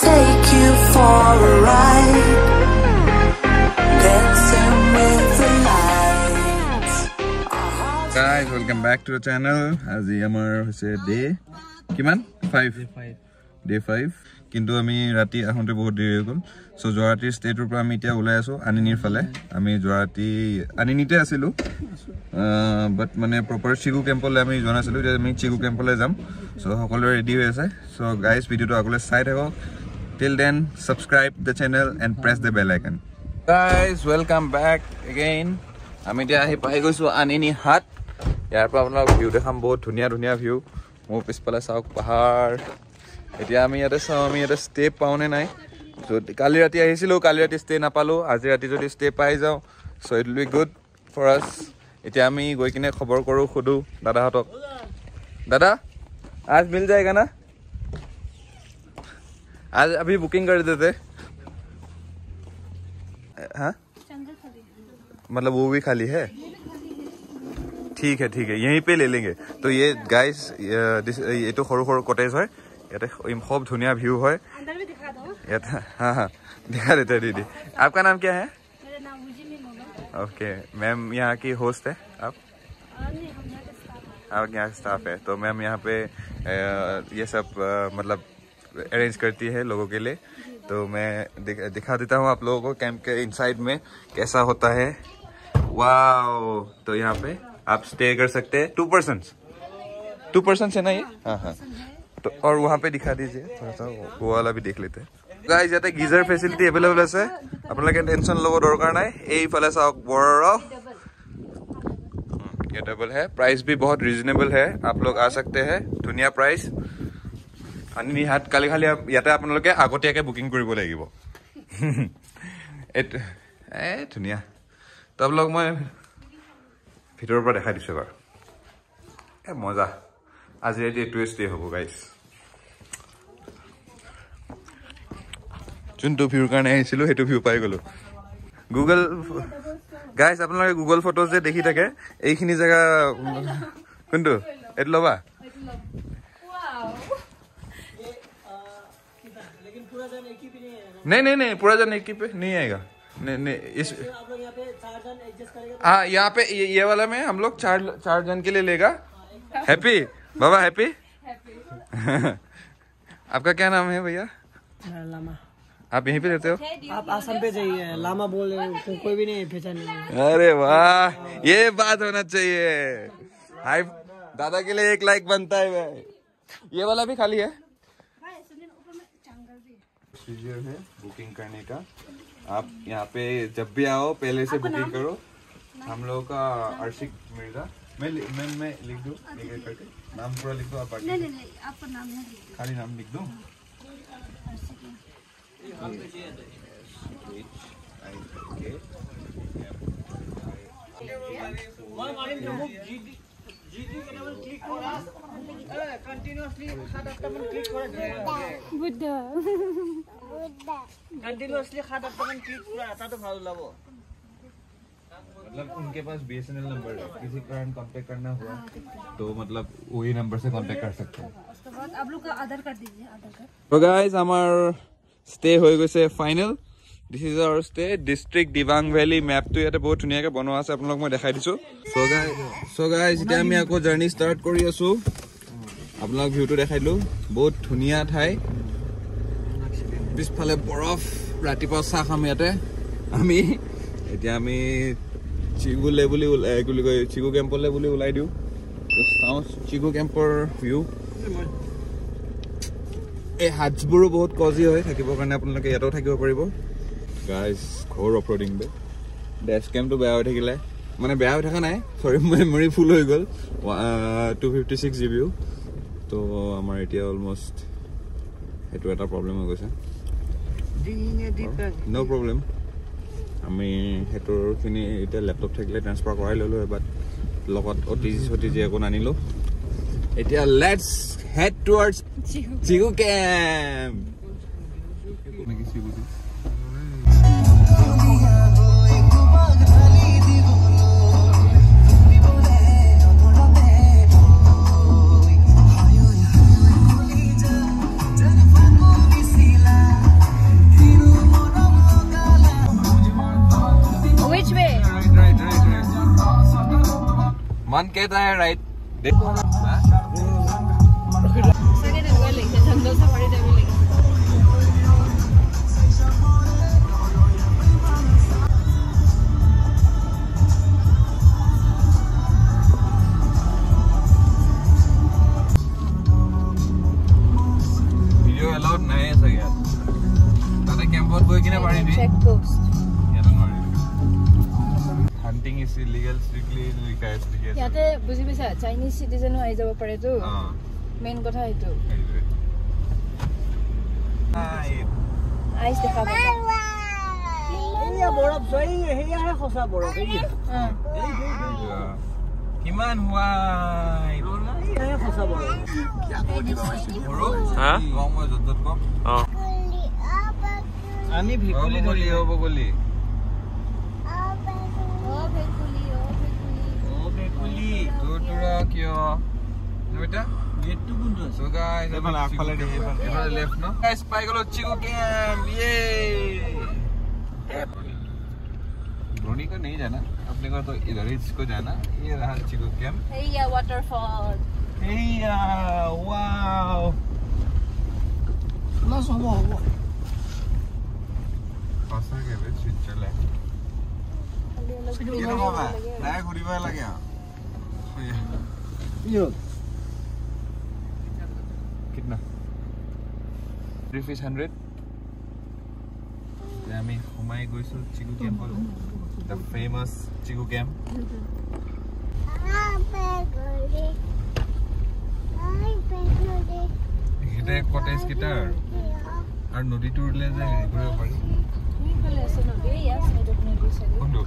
take you for a ride, dancing with the lights. Guys, welcome back to the channel. Aji amar hoise day kiman 5 day 5 কিন্তু আমি ৰাতি আহোঁতে বহুত দেৰি হৈ গ'ল সো জোৰাটি ষ্টেটৰ পৰা আমি এতিয়া ওলাই আছো আনিনিৰ ফালে আমি জোৰাটি আনিনিতে আছিলো বাট মানে প্ৰপাৰ চিগু কেম্পলৈ আমি জনাছিলো যে আমি চিগু কেম্পলৈ যাম সো সকলো ৰেডি হৈ আছে সো গাইস ভিডিওটো আগলৈ চাই থাকক till then subscribe the channel and press the bell icon guys welcome back again আমি এতিয়া আহি পাই গৈছো আনিনি হাট ইয়াৰ পৰা আপোনাক ভিউ দেখাম বহুত ধুনীয়া ধুনীয়া ভিউ মোৰ পিছফালে চাওক পাহাৰ এতিয়া আমি ইয়াতে চাও আমি ইয়াতে ষ্টে পাওনে নাই সো কালি ৰাতি আহিছিলো কালি ৰাতি ষ্টে নাপালো আজি ৰাতি যদি ষ্টে পাই যাও so it will be good for us এতিয়া আমি গৈ কিনে খবৰ কৰো খুদু দাদাহতক दादा आज मिल जाएगा ना आज अभी बुकिंग कर देते हाँ मतलब वो भी खाली है ठीक है यहीं पे ले लेंगे तो ये गाइस ये तो खरो खरो कॉटेज है याते खूब धुनिया व्यू है अंदर भी दिखा दो हाँ दिखा देते हैं दीदी आपका नाम क्या है मेरा नाम मुजीमिन होगा ओके मैम यहाँ की होस्ट है आप नहीं हम यहाँ के स्टाफ हैं आप यहाँ स्टाफ है तो मैम यहाँ पे ये सब मतलब अरेंज करती है लोगों के लिए तो मैं दिखा देता हूँ आप लोगों को कैंप के इनसाइड में कैसा होता है वाओ तो यहाँ पे आप स्टे कर सकते हैं 2 पर्सन है ना ये हाँ तो और वहाँ पे दिखा दीजिए थोड़ा सा वो वाला भी देख लेते हैं गाइस याते गीजर फैसिलिटी अवेलेबल আছে আপোনালোকে টেনশন লব দৰকাৰ নাই এই ফালে চাওক বৰফ ये डबल है प्राइस भी बहुत रीजनेबल है आप लोग आ सकते हैं दुनिया प्राइस আনিনি হাট কালি খালি ইয়াতে আপোনালোকে আগতীয়াকে বুকিং কৰিব লাগিব এ ধুনিয়া তো আপোনালোক মই ভিতৰৰ পৰা দেখাই দিছো বাৰু এ মজা আজি এটি টুইষ্টে হ'ব গাইস যোনটো ভিউৰ কাৰণে আহিছিলো হেতু ভিউ পাই গলো গুগল গাইস আপোনালোকে গুগল ফটোজ যে দেখি থাকে এইখিনি জায়গা কোনটো এট লবা नहीं पूरा जन एक ही पे नहीं आएगा नहीं इस आप लोग यहाँ पे 4 जन एडजस्ट करेगा हाँ यहाँ पे ये वाला में हम लोग 4 जन के लिए लेगा हैप्पी बाबा हैप्पी आपका क्या नाम है भैया लामा आप यहीं पे रहते हो आप आसाम पे जाइए लामा बोल रहे हो कोई भी नहीं पहचान अरे वाह ये बात होना चाहिए हाय दादा के लिए 1 लाइक बनता है भाई ये वाला भी खाली है प्रोसीजर है बुकिंग करने का आप यहाँ पे जब भी आओ पहले से बुकिंग करो हम लोगों का अर्शिक मिर्जा मैं लिख दूँ करके नाम पूरा लिख दो आप नहीं आपका नाम नहीं खाली नाम लिख दो मतलब उनके पास BSNL नंबर है किसी कारण कांटेक्ट करना हुआ तो मतलब वही नंबर से कांटेक्ट कर सकते हैं उसके बाद आप लोग का आधार कार्ड दीजिए आधार कार्ड तो गाइस हमार स्टे হৈ গৈছে final this is our state district Dibang valley ম্যাপটো ইয়াতে বহুত ধুনিয়াকে বনোৱা আছে আপোনাক মই দেখাই দিছো সো গাইস এতিয়া আমি আকৌ জাৰ্নি ষ্টাৰ্ট কৰি আছো আপোনাক ভিউটো দেখাইলো বহুত ধুনিয়া ঠাই পিছফালে বৰফ ৰাতিপুৱা চাহ খাম ইয়াতে আমি এতিয়া আমি চিগুলে বুলি চিগু কেম্পলে বুলি ওলাই দিও তো চাও চিগু কেম্পৰ ভিউ এই হাটছবোৰো বহুত কজি হয় থাকিবৰ কাৰণে আপোনালোকে ইয়াতেও থাকিব পাৰিব গাইস ঘৰ অফৰোডিং বে ডেছ কেম্পটো বেয়া হৈ থাকিলে মানে বেয়া হৈ থকা নাই সৰি মেমৰি ফুল হৈ গ'ল 256 জিবি তো আমাৰ এতিয়া অলমোষ্ট এটো এটা প্ৰবলেম হৈ গৈছে নো প্ৰবলেম আমি হেতৰ খিনি এটা ল্যাপটপ থাকিলে ট্ৰান্সফাৰ কৰাই ললো বাট লগত OTG একো নানিলো এতিয়া let's head towards Chigu Camp. वन कहता है राइट जंगल सफारी टाइप लगे वीडियो अलाउड नहीं है सही यार ताते कैंपत गई किने पारी दी check post hunting is illegal strictly requires याते बुझि पैसा चाइनीज सिटिजन आइ যাব পাৰে তো মেইন কথা এটো आइस देखा एया बरफ सही हेया है खसा बरफ एया किमान हुआ एया है खसा बरफ क्या कोडी बरफ हां गम जत कम আমি ভিকুলি বলি ও বলি তোরা কিয় নইটা গেটটো কোনটো সো গাইস এবারে আগফালে দে এবারে লেফট ন গাইস পাই গলো চিকু कैंप ये रोनी को नहीं जाना अपने को तो इधर ही इसको जाना ये रहा चिकू कैंप हेया वाटरफॉल हेया वाओ ना सब हो पासा के बे स्विट्जरलैंड ये बाबा ना घुरीबा লাগে यो कितना 3 fish 100 আমি ঘুমাই গৈছো চিকু ক্যাম্পত the famous চিকু ক্যাম্প এটা কটেজ কিটাৰ আৰু নদীটো উৰলে যে ঘুৰিব পাৰি তুমি ফলে আছে নদী ইয়াস নদী নদী চাগে কোনটো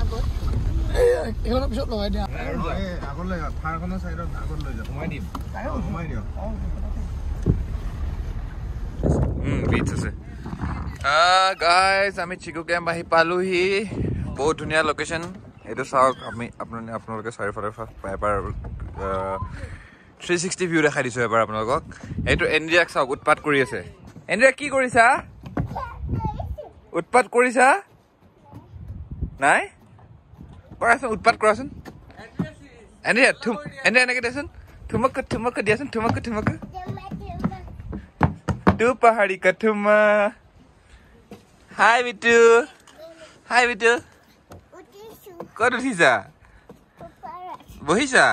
আগত এখনৰ পিছত লগাই দিয়া আগত লৈ ফাৰখনৰ সাইডত আগত লৈ যা ঘুমাই দিম ঘুমাই দিও बीच আছে गाइस আমি চিকু ক্যাম্প আহি পালোহি বহুত ধুনিয়া লোকেশন এটো চাওক আমি আপোনালোকে চাৰিফালে পাইপাৰ 360 ভিউ দেখাই দিছো এবাৰ আপোনালোকক এটো এন্ড্ৰিয়াক চাওক উৎপাত কৰি আছে এন্ড্ৰিয়া কি কৰিছা উৎপাত কৰিছা নাই কৰাচোন উৎপাত কৰাচোন এন্ড্ৰিয়া এন্ড্ৰিয়া এনেকে দেচোন ঠুমক দিয়াচোন ঠুমক तू पहाड़ी कठुमा हाय बिटू कत उठिसा बहिसा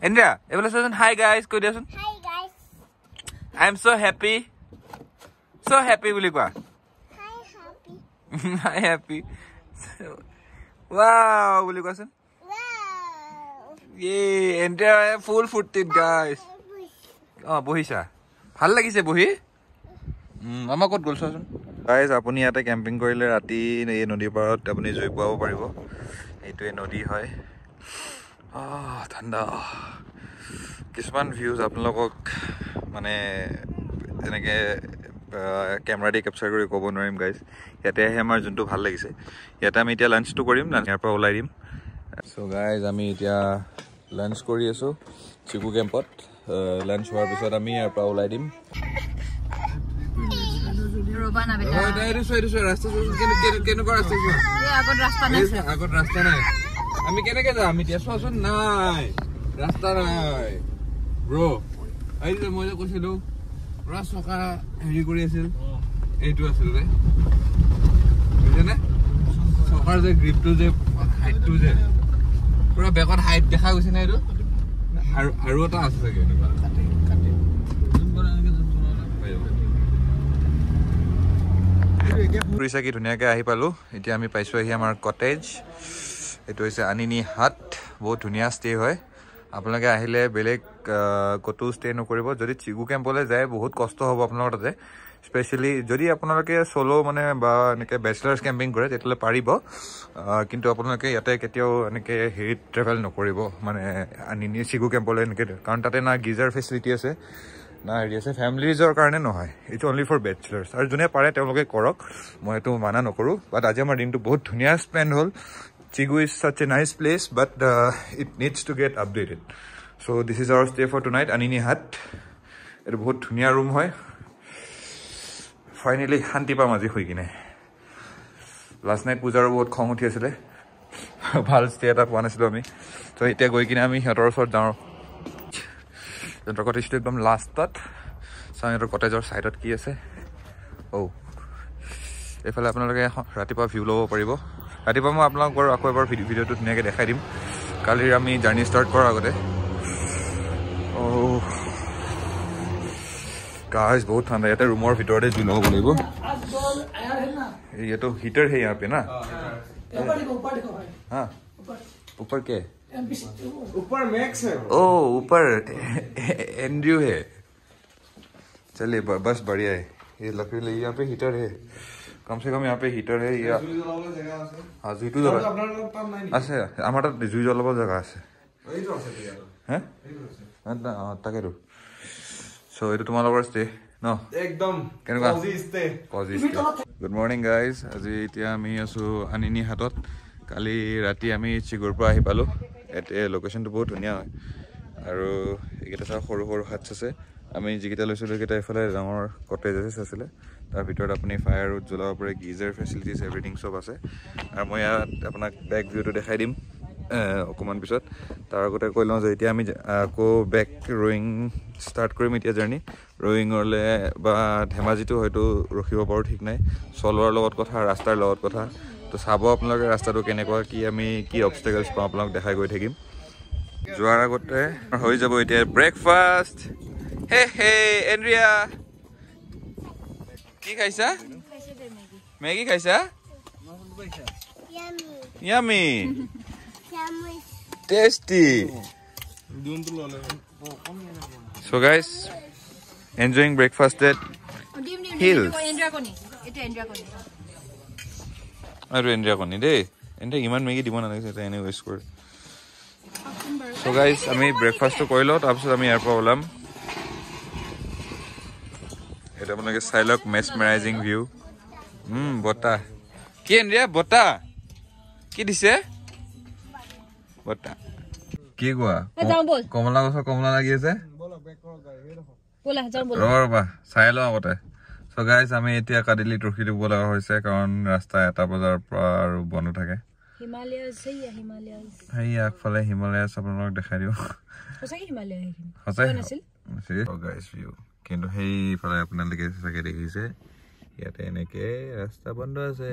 एन्ड्रिया एबला सोन हाय गाइस কৈ দিয়াচোন आई एम सो हैप्पी বুলি কোৱা हाय हैप्पी वाओ বুলি কোৱাচোন ये एन्ड्रिया ফুল ফুৰ্তিত গাইস বহিছা ভাল লাগিছে বহি মামা কত গল চাচোন গাইস আপুনি ইয়াতে ক্যাম্পিং কৰিলে ৰাতি এই নদীৰ পাৰত আপুনি জুই পোৱাব পাৰিব এইটোৱে নদী হয় ঠাণ্ডা কিছুমান ভিউজ আপোনালোকক মানে এনেকে ক্যামেৰা দি ক্যাপচাৰ কৰি ক'ব নোৱাৰিম গাইস ইয়াতে আহি আমাৰ যোনটো ভাল লাগিছে ইয়াতে আমি এতিয়া লাঞ্চটো কৰিম ইয়াৰ পৰা ওলাই দিম সো গাইস আমি এতিয়া লাঞ্চ কৰি আছো চিকু ক্যাম্পত লাঞ্চ হোৱাৰ পিছত আমি ইয়াৰ পৰা ওলাই দিম रोबाना बेटा এটো ৰাস্তা কেনেকুৱা ৰাস্তা এই আগত ৰাস্তা নাই আগত ৰাস্তা নাই আমি কেনেকে যাম আমি এতিয়া চোৱাচোন নাই ৰাস্তা নাই ব্ৰো এই যে মই যে কৈছিলো পুৰা চকা হেৰি কৰি আছিল এইটো আছিল যে বুজিছেনে চকাৰ যে গ্ৰিপটো যে হাইটটো যে পুৰা বেকত হাইট দেখা গৈছে না এইটো আৰু এটা আছে চাগে এনেকুৱা পুৰিছা কি ধুনীয়াকৈ আহি পালোঁ এতিয়া আমি পাইছোঁ আহি আমাৰ কটেজ এইটো হৈছে আনিনি হাট বহুত ধুনীয়া ষ্টে হয় আপোনালোকে আহিলে বেলেগ ক'তো ষ্টে নকৰিব যদি চিকু কেম্পলৈ যায় বহুত কষ্ট হ'ব আপোনালোকৰ তাতে স্পেচিয়েলি যদি আপোনালোকে চ'ল' মানে বা এনেকৈ বেচলাৰ্ছ কেম্পিং কৰে তেতিয়াহ'লে পাৰিব কিন্তু আপোনালোকে ইয়াতে কেতিয়াও এনেকৈ হেৰিত ট্ৰেভেল নকৰিব মানে আনিনি চিকু কেম্পলৈ এনেকৈ কাৰণ তাতে না গিজাৰ ফেচিলিটি আছে না হেৰি আছে ফেমিলিজৰ কাৰণে নহয় ইটছ অনলি ফৰ বেচলাৰ্ছ আৰু যোনে পাৰে তেওঁলোকে কৰক মই এইটো মানা নকৰোঁ বাট আজি আমাৰ দিনটো বহুত ধুনীয়া স্পেণ্ড হ'ল Chiku is such a nice place but it needs to get updated so' this is our stay for tonight আনিনি হাট এইটো বহুত ধুনীয়া ৰুম হয় ফাইনেলি শান্তি পাম আজি শুই কিনে লাষ্ট নাইট পূজাৰো বহুত খং উঠি আছিলে ভাল ষ্টে এটা পোৱা নাছিলোঁ আমি তো এতিয়া গৈ কিনে আমি সিহঁতৰ ওচৰত যাওঁ সিহঁতৰ কটেজটো একদম লাষ্টত চাওঁ সিহঁতৰ কটেজৰ ছাইডত কি আছে এইফালে আপোনালোকে ৰাতিপুৱা ভিউ ল'ব পাৰিব ৰাতিপুৱা মই আপোনালোকক বাৰু আকৌ এবাৰ ভিডিঅ'টো ধুনীয়াকৈ দেখাই দিম কালিৰ আমি জাৰ্ণি ষ্টাৰ্ট কৰাৰ আগতে गाइस बहुत ठंडा है रूम भर जु लगा लगे ये तो हीटर है यहाँ पे ना हाँ ऊपर क्या ऊपर मैक्स है ओ ऊपर एंड्रयू है चलिए बस बढ़िया है ये लकड़ी लगी यहाँ पे हीटर है कम से कम यहाँ पे हीटर है या हाँ जुईटो जगह আছে আমার তাত জুই জ্বলাব জায়গা আছে হ্যাঁ তাকেতো সো এটা তোমালোকৰ ষ্টে ন একদম কেনেকুৱা পজি ষ্টে গুড মৰ্নিং গাইজ আজি এতিয়া আমি আছো আনিনি হাতত কালি ৰাতি আমি চিগুৰ পৰা আহি পালোঁ এতিয়া লোকেশ্যনটো বহুত ধুনীয়া হয় আৰু এইকেইটা চাওঁ সৰু সৰু হাটছ আছে আমি যিকেইটা লৈছিলোঁ সেইকেইটা এইফালে ডাঙৰ কটেজেছ আছিলে তাৰ ভিতৰত আপুনি ফায়াৰ উড জ্বলাব পাৰে গিজাৰ ফেচিলিটিজ এভৰিথিং চব আছে আৰু মই ইয়াত আপোনাক বেক ভিউটো দেখাই দিম অকণমান পিছত তাৰ আগতে কৈ লওঁ যে এতিয়া আমি আকৌ বেক ৰয়িং ষ্টাৰ্ট কৰিম এতিয়া জাৰ্ণি ৰয়িঙলৈ বা ধেমাজিটো হয়তো ৰখিব পাৰোঁ ঠিক নাই চলোৱাৰ লগত কথা ৰাস্তাৰ লগত কথা তো চাব আপোনালোকে ৰাস্তাটো কেনেকুৱা কি আমি কি অবষ্টেকলছ পাওঁ আপোনালোক দেখাই গৈ থাকিম যোৱাৰ আগতে হৈ যাব এতিয়া ব্ৰেকফাষ্ট হে হে এন্দ্ৰিয়া কি খাইছা মেগী খাইছা yummy tasty so guys enjoying breakfast at hills aru India koni de ente iman megi dibo na lagise ene waste kore so guys ami breakfast to koilo tar pisot ami airport olam eta apnake sailok mesmerizing view bota ki India bota ki dise বটা কি কোৱা কমলা গছৰ কমলা লাগি আছে ৰবা চাই লওঁ আগতে চ' গাইজ আমি এতিয়া কাদিলিত ৰখি দিব লগা হৈছে কাৰণ ৰাস্তা 1 বজাৰ পৰা আৰু বন্ধ থাকে সেই আগফালে হিমালয়াছ আপোনালোকক দেখাই দিওঁ কিন্তু সেইফালে আপোনালোকে চাগে দেখিছে ইয়াতে এনেকে ৰাস্তা বন্ধ আছে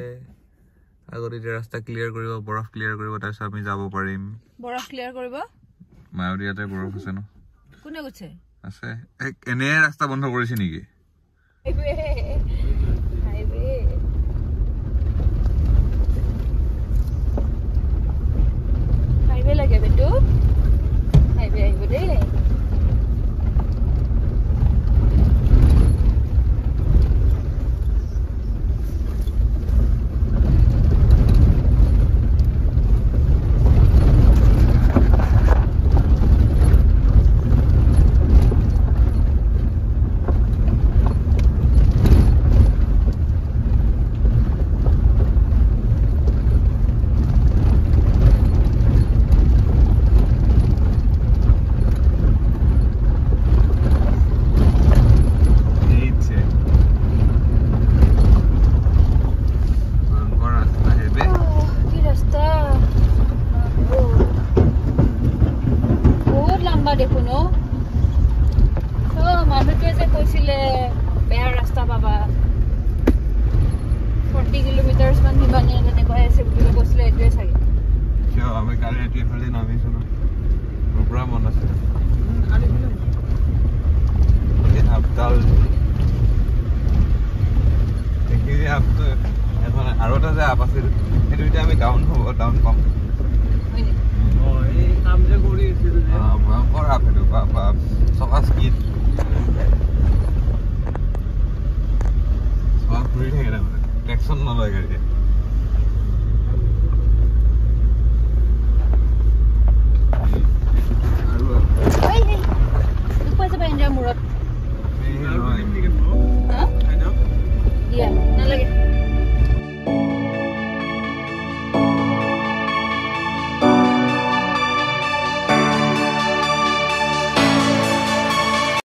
আগতে এতিয়া ৰাস্তা ক্লিয়াৰ কৰিব বৰফ ক্লিয়াৰ কৰিব তাৰপিছত আমি যাব পাৰিম বৰফ ক্লিয়াৰ কৰিব মায়ুৰিয়াতে বৰফ আছে ন কোনে গৈছে আছে এনে ৰাস্তা বন্ধ কৰিছে নেকি হাইৱে লাগে বেটু হাইৱে আহিব দেই আৰু এটা যে আপ আছিল সেইটো এতিয়া আমি ডাউন পাম ভয়ংকৰ আপ সেইটো চকা স্কিড চকা ঘূৰি থাকে তাৰমানে ট্ৰেকশ্যন নলয় গাড়ীয়ে মূৰত